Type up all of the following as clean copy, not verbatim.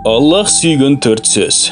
Аллах сүйген төрт сөз.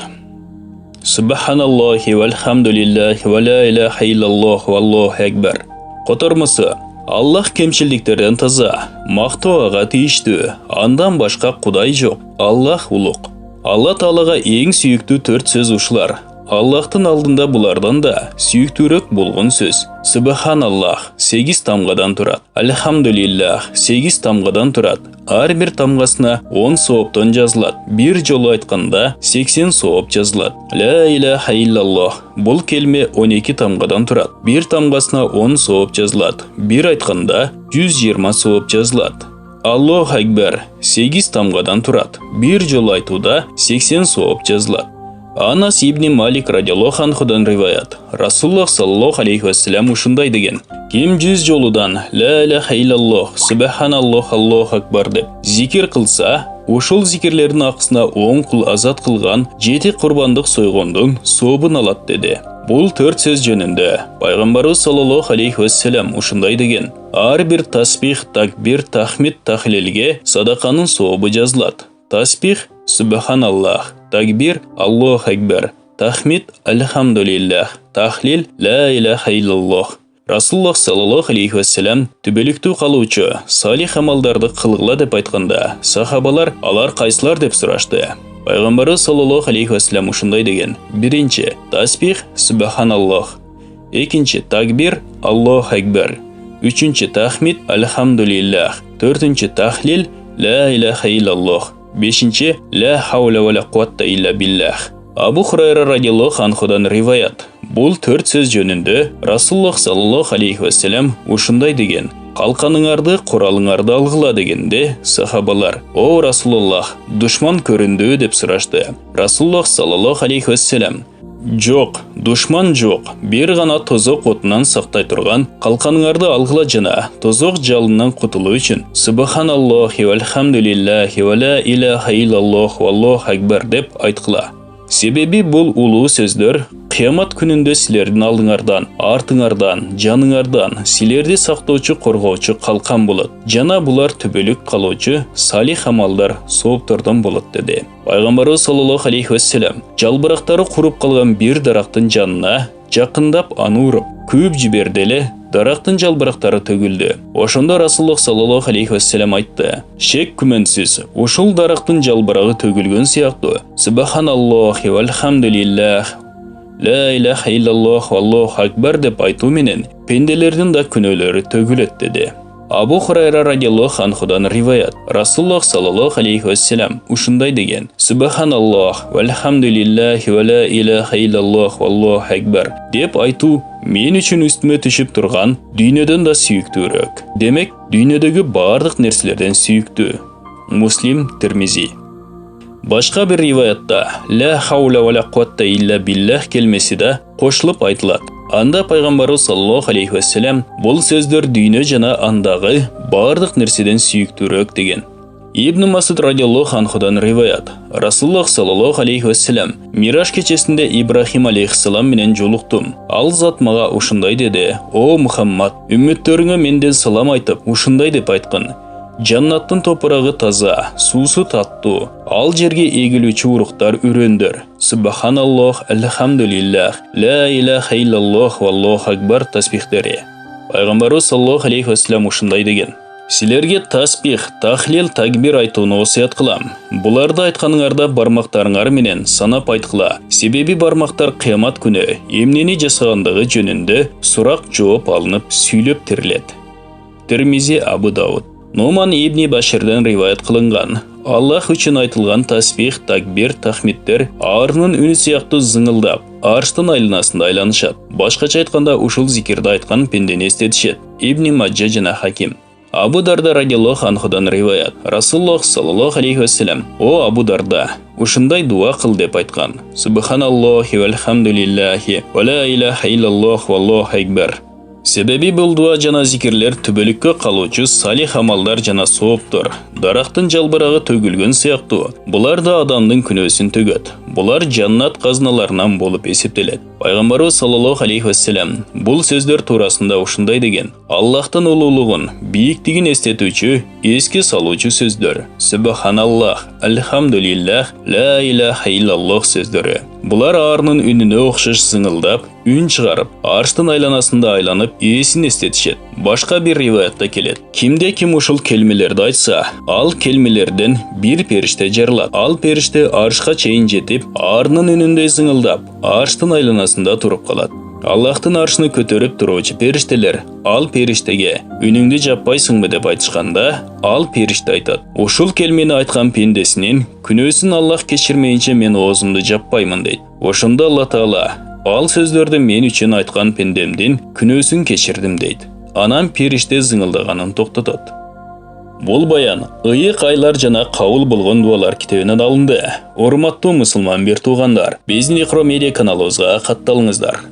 Субханаллахи вальхамдулиллахи ва ла иляха иллаллах валлаху акбар. Котормысы: Аллах кемшілдіктерден таза, мақтауға тиішті, андан башқа құдай жоқ. Аллах ұлық. Алла Таалаға ең сүйікті төрт сөз ушылар. Аллахтың алдында бұлардан да сүйіктірек болған сөз. Субханаллах 8 тамғадан тұрады. Альхамдулиллах 8 тамғадан тұрады. Әрбір тамғасына 10 сауаптан жазылады. Bir жолы айтқанда 80 сауап жазылады. Ла иляха иллаллах бұл келме 12 тамғадан тұрады. Bir тамғасына 10 сауап жазылады. Bir айтқанда 120 сауап жазылады. Аллаху акбар 8 тамғадан тұрады. Bir жолы айтуда 80 сауап жазылады. Анас ибн Малик радиаллаху анхудан риваят. Расуллах саллаллаху алейхи вассалам ушындай деген: кем 100 жолудан ла иляха иллаллах субханаллах аллаху акбар деп зикир қылса, ошол зикирлердің ақысына 10 құл азат қылған 7 құрбандық сойғондың собын алады деді. Бұл төрт сөз жөнінде пайғамбарымыз саллаллаху алейхи вассалам ушындай деген: әрбір таспих, такбир, тахмид, тахлилге садақаның собы жазылады. Таспих субханаллах, такбир Аллаху акбар, тахмид альхамдулиллах, тахлил ла иляха иллаллах. Расуллах саллаллаху алейхи вассалам түбелікту қалучы салих амалдарды қылғыла деп айтқанда, сахабалар алар қайсылар деп сұрашты. Пайғамбары саллаллаху алейхи вассалам ушындай деген: бірінші таспих субханаллах, екінші такбир Аллаху акбар, үшінші тахмид альхамдулиллах, төртінші тахлил ла иляха иллаллах, бешінші ла хаула ва ла қуатта илля биллах. Абу Хурайра радиаллаху анхудан риваят. Бұл төрт сөз жөнінде Расуллах саллаллаху алейхи вассалам ушындай деген: қалқаныңарды, құралыңарды алғыла дегенде, сахабалар: о Расулаллах, душман көрінді деп сұрашты. Расуллах саллаллаху алейхи вассалам: жоқ, душман жоқ, бір ғана тозоқ отынан сақтай тұрған қалқаныңарды алғыла жана тозоқ жалынан құтылу үшін субханаллахи вальхамдулиллахи ва ла иляха иллаллах валлаху акбар деп айтқыла. Себеби бұл улуу сөздер қиямат күнінде силердің алдыңардан, артыңардан, жаныңардан силерді сақтаучы, қорғаучы қалқан болады. Жана бұлар түбелік қалаучы салих амалдар сооптардан болады деді. Пайғамбары саллаллаху алейхи вассалам жалбырақтары құрып қалған бір дарақтың жанына жақындап аны ұрып, көп жіберделі, дарақтың жалбырақтары төгілді. Ошонда Расуллах саллаллаху алейхи вассалам айтты: шек күмәнсіз, ошол дарақтың жалбырағы төгілген сияқты субханаллахи вальхамдулиллах ла иляха иллаллах валлаху акбар деп айту менен пенделердің да күнәлері төгілет деді. Абу Хурайра радиаллаху анхудан риваят. Расуллах саллаллаху алейхи вассалам ушындай деген: субханаллах вальхамдулиллахи ва ла иляха иллаллах валлаху акбар деп айту мен үшін үстіме түшіп тұрған дүйнеден да сүйіктірек. Демек, дүйнедегі барлық нәрселерден сүйікті. Муслим, Тирмизи. Башқа бір риваятта ла хаула ва ла қуатта илля биллах келмесі да қошылып айтылады. Анда пайғамбары саллаллаху алейхи вассалам бұл сөздер дүйне жана андағы барлық нәрседен сүйіктірек деген. Ибн Масуд радиаллаху анхудан риваят. Расуллах саллаллаху алейхи вассалам Мираж кечесінде Ибрахим алейхиссалам менен жолуктум. Ал зат мага ушундай деди: о Мухаммад, үммөттөрүңө менден салам айтып, ушундай деп айткан: Жаннаттың топырағы таза, сусы таттуу, ал жерге егілүүчү уруктар үрөндөр. Субханаллах, альхамдулиллах, ла иляха иллаллах валлаху акбар таспихтери. Пайгамбары саллаллаху алейхи вассалам ушундай деген: силерге таспих, тахлил, такбир айтууну осуят кылам. Буларды айтканыңарда бармактарыңар менен санап айткыла. Себеби бармактар кыямат күнү эмнени жасагандыгы жөнүндө сурак жооп алынып сүйлөп тирилет. Тирмизи, Абу Дауд. Нуман ибн Баширден риваят кылынган: Аллах үчүн айтылган таспих, такбир, тахмидтер арынын үнү сыяктуу зыңылдап, арштын айланасында айланышат. Башкача айтканда ушул зикирди айткан пендени эстетишет. Ибн Маджа жана Хаким. Абу Дарда радиаллаху анхудан риваят. Расуллах саллаллаху алейхи вассалам: о Абу Дарда, ушундай дуа кыл деп айткан: субханаллахи вальхамдулиллахи ва ла иляха иллаллах валлаху акбар. Себеби бұл дуа жана зикирлер түбөлүккө калуучу салих амалдар жана сооптор. Дарактын жалбырагы төгүлгөн сыяктуу. Булар да адамдын күнөөсүн төгөт. Булар жаннат казыналарынан болуп эсептелет. Пайгамбарыбыз саллаллаху алейхи вассалам бул сөздөр туурасында ушундай деген: Аллахтын улуулугун, бийиктигин эстетүүчү, эске салуучу сөздөр. Субханаллах, альхамдулиллах, ла илаха иллаллах сөздөрү. Булар арынын үнүнө окшош сыңылдап, үн чыгарып, арштын айланасында айланып, эсин эстетишет. Башка бир риваятта келет: кимде ким ушул келмелерди айтса, ал келмелерден бир периште жарылат. Ал периште аршка чейин жетип, арынын үнүндөй сыңылдап, арштын айланасында туруп калат. Аллахтын аршыны көтөрүп туруучу периштелер ал периштеге үнүңдү жаппайсыңбы деп айтышканда, ал периште айтат: ушул келмени айткан пендесинин күнөөсүн Аллах кечирмейинче мен оозумду жаппаймын дейт. Ошондо Алла Таала ал сөздөрдү мен үчүн айткан пендемдин күнөөсүн кечирдим дейт. Анан периште зыңылдаганын токтотот. Бул баян ыйык айлар жана кабыл болгон дуалар китебинен алынды. Урматтуу мусулман бир туугандар, биздин Икро медиа каналыбызга катталыңыздар.